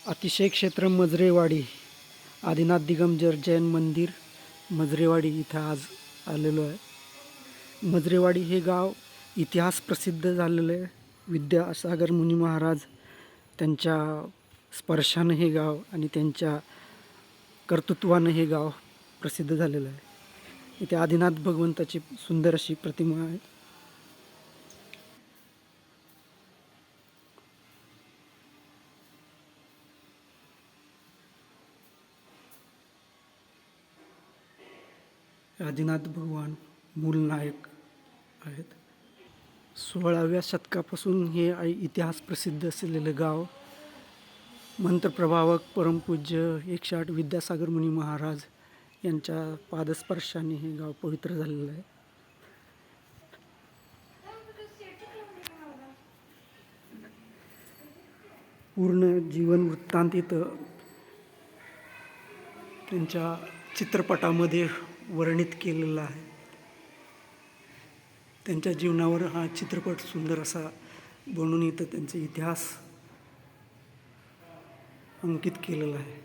अतिशय क्षेत्र मजरेवाडी आदिनाथ दिगंबर जैन मंदिर मजरेवाडी इथं आज आलेलो आहे. मजरेवाडी हे गाव इतिहास प्रसिद्ध झालेलं आहे. विद्यासागर मुनी महाराज त्यांच्या स्पर्शानं हे गाव आणि त्यांच्या कर्तृत्वानं हे गाव प्रसिद्ध झालेलं आहे. इथे आदिनाथ भगवंताची सुंदर अशी प्रतिमा आहे. आदिनाथ भगवान मूल नायक आहेत. 16व्या शतकापासून हे इतिहास प्रसिद्ध असलेलं गाव मंत्रप्रभावक परमपूज्य 108 विद्यासागर मुनी महाराज यांच्या पादस्पर्शाने हे गाव पवित्र झालेलं आहे. पूर्ण जीवन वृत्तांत इथं त्यांच्या चित्रपटामध्ये वर्णित केलेला आहे. त्यांच्या जीवनावर हा चित्रपट सुंदर असा बनवून इथं त्यांचा इतिहास अंकित केलेला आहे.